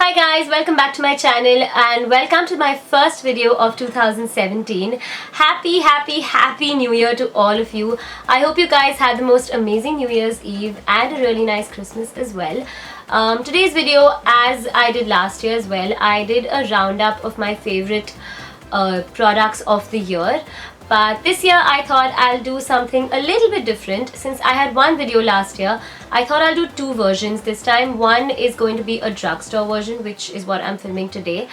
Hi guys, welcome back to my channel and welcome to my first video of 2017. Happy New Year to all of you. I hope you guys had the most amazing New Year's Eve and a really nice Christmas as well. Today's video, as I did last year as well, I did a roundup of my favorite products of the year. But this year I thought I'll do something a little bit different. Since I had one video last year, I thought I'll do two versions this time. One is going to be a drugstore version, which is what I'm filming today.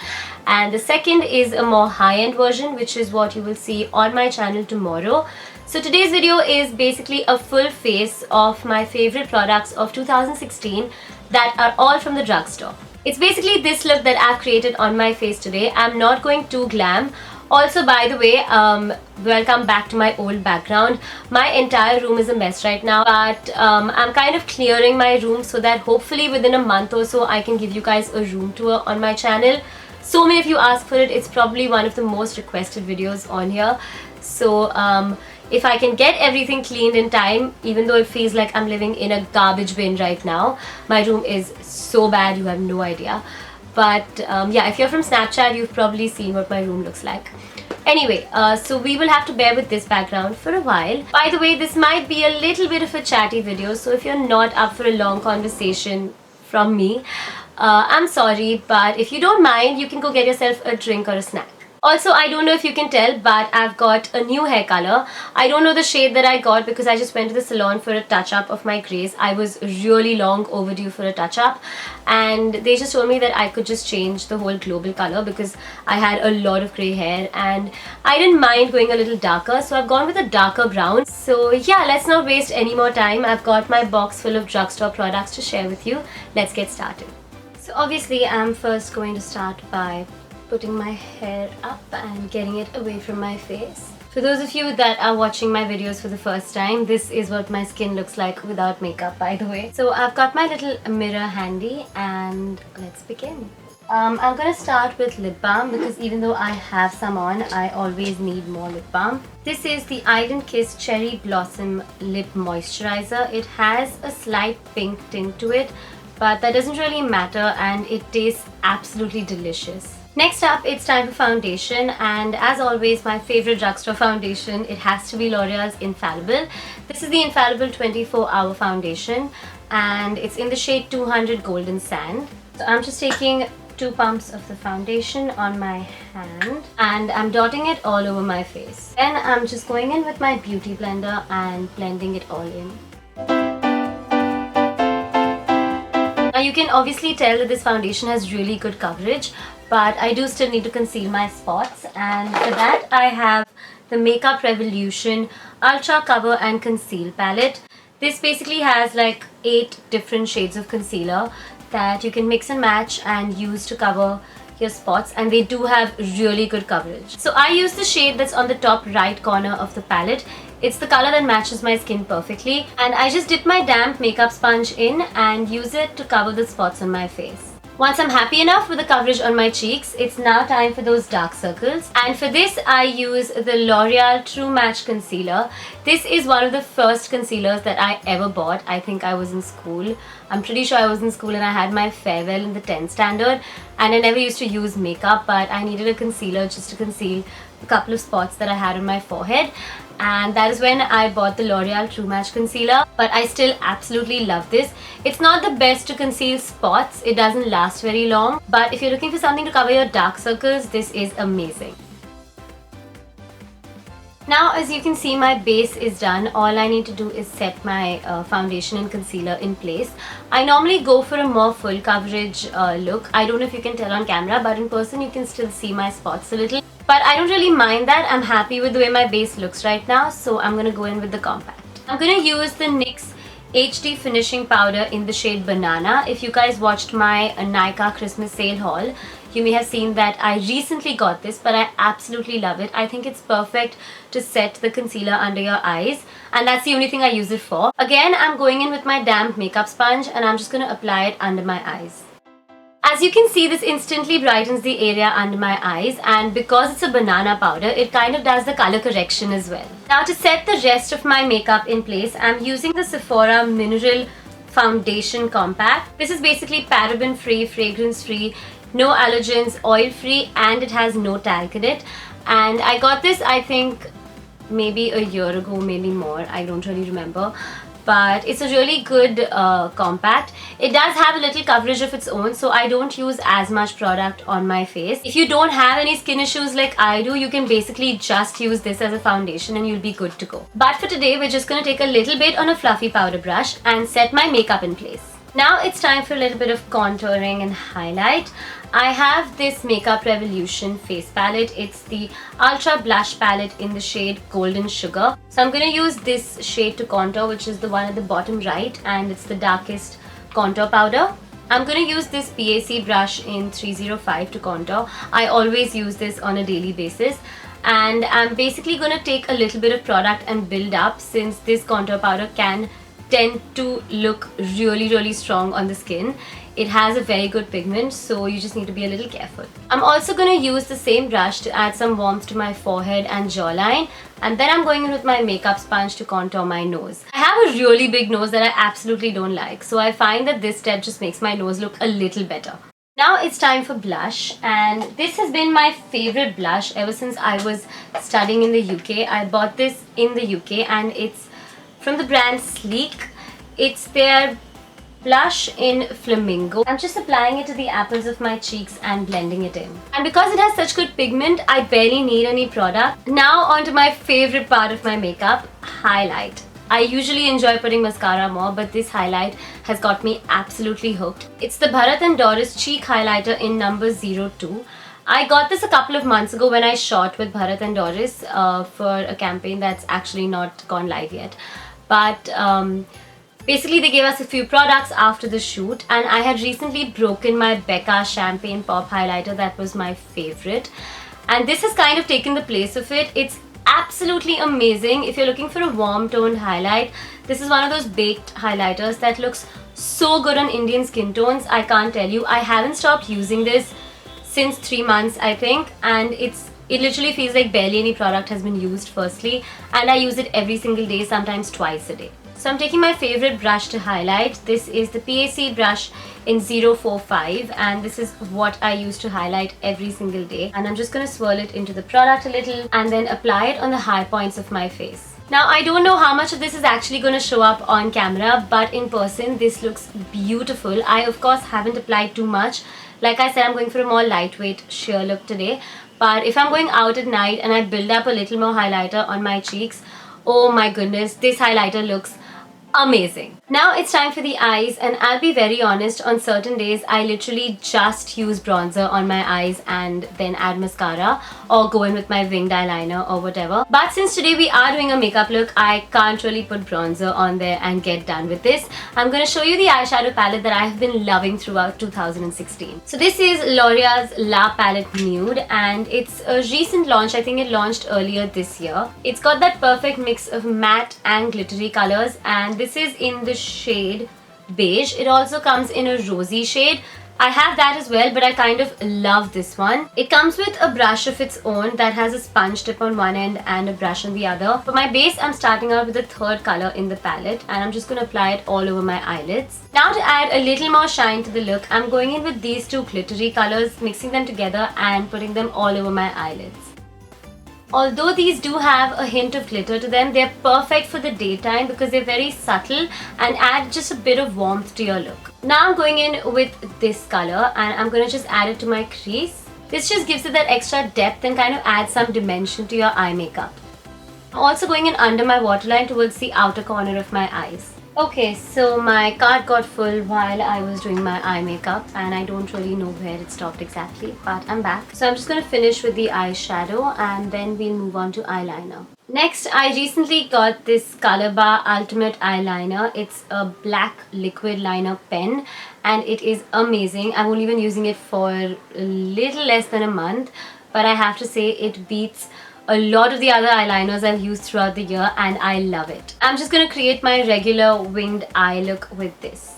And the second is a more high-end version, which is what you will see on my channel tomorrow. So today's video is basically a full face of my favorite products of 2016 that are all from the drugstore. It's basically this look that I've created on my face today. I'm not going too glam. Also, by the way, welcome back to my old background. My entire room is a mess right now, but I'm kind of clearing my room so that hopefully within a month or so I can give you guys a room tour on my channel. So many of you asked for it. It's probably one of the most requested videos on here. So if I can get everything cleaned in time, even though it feels like I'm living in a garbage bin right now, my room is so bad you have no idea. But yeah, if you're from Snapchat, you've probably seen what my room looks like. Anyway, so we will have to bear with this background for a while. By the way, this might be a little bit of a chatty video, so if you're not up for a long conversation from me, I'm sorry, but if you don't mind, you can go get yourself a drink or a snack. Also, I don't know if you can tell, but I've got a new hair color. I don't know the shade that I got because I just went to the salon for a touch-up of my grays. I was really long overdue for a touch-up, and they just told me that I could just change the whole global color because I had a lot of gray hair and I didn't mind going a little darker, so I've gone with a darker brown. So yeah, let's not waste any more time. I've got my box full of drugstore products to share with you. Let's get started. So obviously, I'm first going to start by putting my hair up and getting it away from my face. For those of you that are watching my videos for the first time, this is what my skin looks like without makeup, by the way. So I've got my little mirror handy and let's begin. I'm gonna start with lip balm because even though I have some on, I always need more lip balm. This is the Island Kiss Cherry Blossom Lip Moisturizer. It has a slight pink tint to it, but that doesn't really matter and it tastes absolutely delicious. Next up, it's time for foundation, and as always, my favorite drugstore foundation, it has to be L'Oreal's Infallible. This is the Infallible 24-Hour Foundation, and it's in the shade 200 Golden Sand. So I'm just taking 2 pumps of the foundation on my hand, and I'm dotting it all over my face. Then I'm just going in with my beauty blender and blending it all in. Now you can obviously tell that this foundation has really good coverage, but I do still need to conceal my spots, and for that I have the Makeup Revolution Ultra Cover and Conceal palette. This basically has like 8 different shades of concealer that you can mix and match and use to cover your spots, and they do have really good coverage. So I use the shade that's on the top right corner of the palette. It's the color that matches my skin perfectly, and I just dip my damp makeup sponge in and use it to cover the spots on my face. Once I'm happy enough with the coverage on my cheeks, it's now time for those dark circles. And for this, I use the L'Oreal True Match Concealer. This is one of the first concealers that I ever bought. I think I was in school. I'm pretty sure I was in school and I had my farewell in the 10th standard. And I never used to use makeup, but I needed a concealer just to conceal a couple of spots that I had on my forehead. And that is when I bought the L'Oreal True Match Concealer, but I still absolutely love this. It's not the best to conceal spots, it doesn't last very long, but if you're looking for something to cover your dark circles, this is amazing. Now, as you can see, my base is done. All I need to do is set my foundation and concealer in place. I normally go for a more full coverage look. I don't know if you can tell on camera, but in person you can still see my spots a little. But I don't really mind that. I'm happy with the way my base looks right now, so I'm going to go in with the compact. I'm going to use the NYX HD Finishing Powder in the shade Banana. If you guys watched my Nykaa Christmas sale haul, you may have seen that I recently got this, but I absolutely love it. I think it's perfect to set the concealer under your eyes, and that's the only thing I use it for. Again, I'm going in with my damp makeup sponge and I'm just going to apply it under my eyes. As you can see, this instantly brightens the area under my eyes, and because it's a banana powder, it kind of does the color correction as well. Now to set the rest of my makeup in place, I'm using the Sephora Mineral Foundation Compact. This is basically paraben free, fragrance free, no allergens, oil free, and it has no talc in it. And I got this, I think, maybe a year ago, maybe more, I don't really remember, but it's a really good compact. It does have a little coverage of its own, so I don't use as much product on my face. If you don't have any skin issues like I do, you can basically just use this as a foundation and you'll be good to go. But for today, we're just going to take a little bit on a fluffy powder brush and set my makeup in place. Now it's time for a little bit of contouring and highlight. I have this Makeup Revolution face palette. It's the Ultra Blush palette in the shade Golden Sugar. So I'm going to use this shade to contour, which is the one at the bottom right, and it's the darkest contour powder. I'm going to use this PAC brush in 305 to contour. I always use this on a daily basis. And I'm basically going to take a little bit of product and build up, since this contour powder can tend to look really strong on the skin. It has a very good pigment, so you just need to be a little careful. I'm also going to use the same brush to add some warmth to my forehead and jawline, and then I'm going in with my makeup sponge to contour my nose. I have a really big nose that I absolutely don't like, so I find that this step just makes my nose look a little better. Now it's time for blush, and this has been my favorite blush ever since I was studying in the UK. I bought this in the UK and it's from the brand Sleek. It's their blush in Flamingo. I'm just applying it to the apples of my cheeks and blending it in. And because it has such good pigment, I barely need any product. Now onto my favorite part of my makeup, highlight. I usually enjoy putting mascara more, but this highlight has got me absolutely hooked. It's the Bharat & Doris Cheek Highlighter in number 02. I got this a couple of months ago when I shot with Bharat & Doris for a campaign that's actually not gone live yet. But basically they gave us a few products after the shoot, and I had recently broken my Becca Champagne Pop highlighter that was my favorite, and this has kind of taken the place of it. It's absolutely amazing. If you're looking for a warm toned highlight, this is one of those baked highlighters that looks so good on Indian skin tones. I can't tell you. I haven't stopped using this since 3 months, I think, and it literally feels like barely any product has been used firstly, and I use it every single day, sometimes twice a day. So I'm taking my favorite brush to highlight. This is the PAC brush in 045, and this is what I use to highlight every single day. And I'm just going to swirl it into the product a little and then apply it on the high points of my face. Now I don't know how much of this is actually going to show up on camera, but in person this looks beautiful. I of course haven't applied too much. Like I said, I'm going for a more lightweight sheer look today. But if I'm going out at night and I build up a little more highlighter on my cheeks, oh my goodness, this highlighter looks amazing. Now it's time for the eyes, and I'll be very honest, on certain days I literally just use bronzer on my eyes and then add mascara or go in with my winged eyeliner or whatever. But since today we are doing a makeup look, I can't really put bronzer on there and get done with this. I'm going to show you the eyeshadow palette that I have been loving throughout 2016. So this is L'Oreal's La Palette Nude, and it's a recent launch. I think it launched earlier this year. It's got that perfect mix of matte and glittery colors, and this is in the shade beige. It also comes in a rosy shade. I have that as well, but I kind of love this one. It comes with a brush of its own that has a sponge tip on one end and a brush on the other. For my base, I'm starting out with the third color in the palette, and I'm just going to apply it all over my eyelids. Now to add a little more shine to the look, I'm going in with these two glittery colors, mixing them together and putting them all over my eyelids. Although these do have a hint of glitter to them, they're perfect for the daytime because they're very subtle and add just a bit of warmth to your look. Now I'm going in with this color and I'm going to just add it to my crease. This just gives it that extra depth and kind of adds some dimension to your eye makeup. I'm also going in under my waterline towards the outer corner of my eyes. Okay, so my card got full while I was doing my eye makeup and I don't really know where it stopped exactly, but I'm back. So I'm just going to finish with the eyeshadow and then we'll move on to eyeliner. Next, I recently got this Colorbar Ultimate Eyeliner. It's a black liquid liner pen and it is amazing. I've only been using it for a little less than a month, but I have to say it beats a lot of the other eyeliners I've used throughout the year and I love it. I'm just going to create my regular winged eye look with this.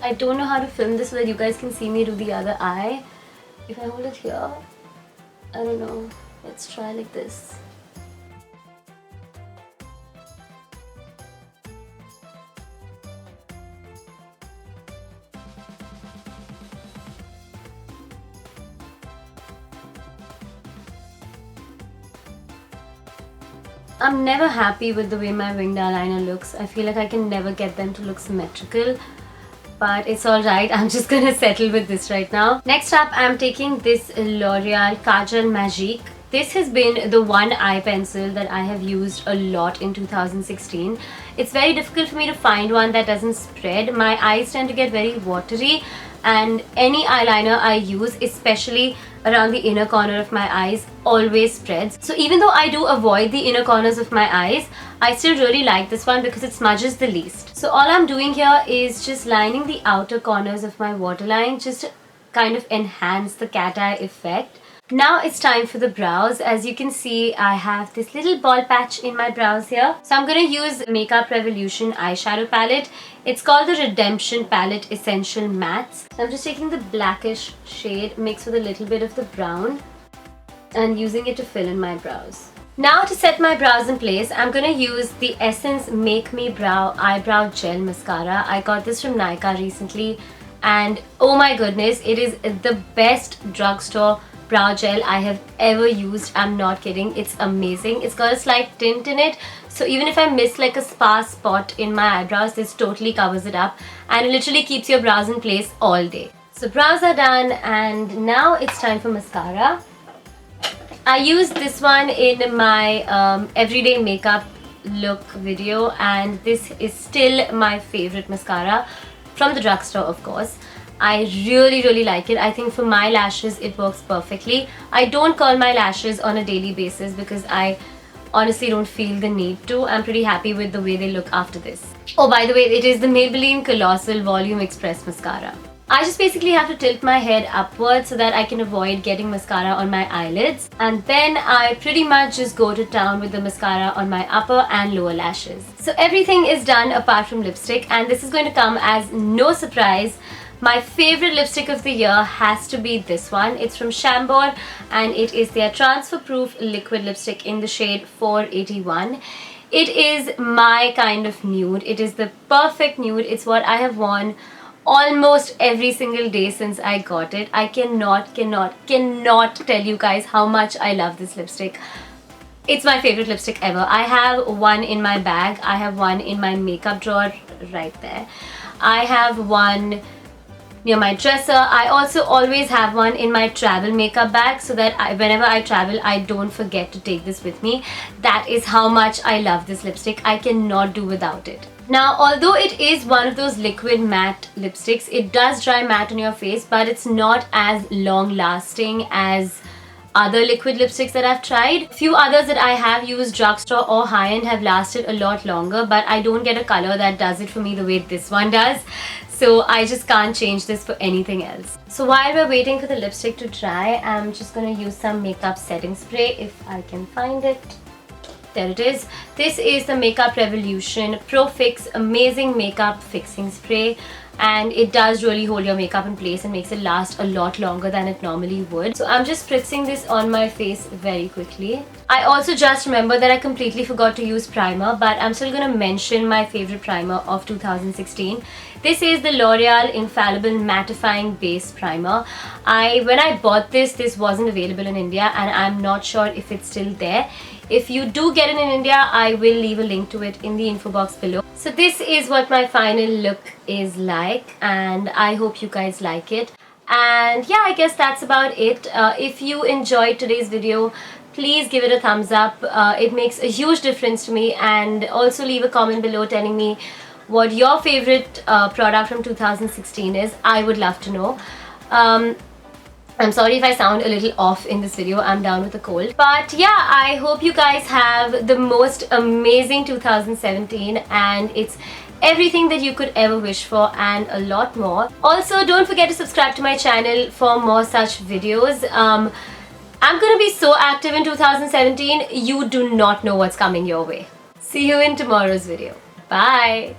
I don't know how to film this so that you guys can see me do the other eye. If I hold it here, I don't know. Let's try like this. I'm never happy with the way my winged eyeliner looks. I feel like I can never get them to look symmetrical. But it's alright, I'm just gonna settle with this right now. Next up, I'm taking this L'Oreal Kajal Magique. This has been the one eye pencil that I have used a lot in 2016. It's very difficult for me to find one that doesn't spread. My eyes tend to get very watery, and any eyeliner I use, especially around the inner corner of my eyes, always spreads. So even though I do avoid the inner corners of my eyes, I still really like this one because it smudges the least. So all I'm doing here is just lining the outer corners of my waterline just to kind of enhance the cat eye effect. Now it's time for the brows. As you can see, I have this little ball patch in my brows here. So I'm going to use Makeup Revolution eyeshadow palette. It's called the Redemption Palette Essential Mattes. I'm just taking the blackish shade mixed with a little bit of the brown and using it to fill in my brows. Now to set my brows in place, I'm going to use the Essence Make Me Brow Eyebrow Gel Mascara. I got this from Nykaa recently and oh my goodness, it is the best drugstore brow gel I have ever used. I'm not kidding, it's amazing. It's got a slight tint in it, so even if I miss like a sparse spot in my eyebrows, this totally covers it up and it literally keeps your brows in place all day. So brows are done and now it's time for mascara. I used this one in my everyday makeup look video and this is still my favorite mascara from the drugstore, of course. I really like it. I think for my lashes it works perfectly. I don't curl my lashes on a daily basis because I honestly don't feel the need to. I'm pretty happy with the way they look after this. Oh, by the way, it is the Maybelline Colossal Volume Express Mascara. I just basically have to tilt my head upwards so that I can avoid getting mascara on my eyelids, and then I pretty much just go to town with the mascara on my upper and lower lashes. So everything is done apart from lipstick, and this is going to come as no surprise. My favorite lipstick of the year has to be this one. It's from Chambord and it is their transfer proof liquid lipstick in the shade 481. It is my kind of nude. It is the perfect nude. It's what I have worn almost every single day since I got it. I cannot tell you guys how much I love this lipstick. It's my favorite lipstick ever. I have one in my bag. I have one in my makeup drawer right there. I have one near my dresser. I also always have one in my travel makeup bag so that whenever I travel, I don't forget to take this with me. That is how much I love this lipstick. I cannot do without it. Now, although it is one of those liquid matte lipsticks, it does dry matte on your face, but it's not as long lasting as other liquid lipsticks that I've tried. Few others that I have used drugstore or high-end have lasted a lot longer, but I don't get a color that does it for me the way this one does. So I just can't change this for anything else. So while we're waiting for the lipstick to dry, I'm just going to use some makeup setting spray if I can find it. There it is. This is the Makeup Revolution Pro Fix Amazing Makeup Fixing Spray, and it does really hold your makeup in place and makes it last a lot longer than it normally would. So I'm just spritzing this on my face very quickly. I also just remembered that I completely forgot to use primer, but I'm still going to mention my favorite primer of 2016. This is the L'Oreal Infallible Mattifying Base Primer. When I bought this, this wasn't available in India and I'm not sure if it's still there. If you do get it in India, I will leave a link to it in the info box below. So this is what my final look is like and I hope you guys like it. And yeah, I guess that's about it. If you enjoyed today's video, please give it a thumbs up. It makes a huge difference to me, and also leave a comment below telling me what your favorite product from 2016 is. I would love to know. I'm sorry if I sound a little off in this video, I'm down with a cold. But yeah, I hope you guys have the most amazing 2017 and it's everything that you could ever wish for and a lot more. Also, don't forget to subscribe to my channel for more such videos. I'm gonna be so active in 2017, you do not know what's coming your way. See you in tomorrow's video. Bye!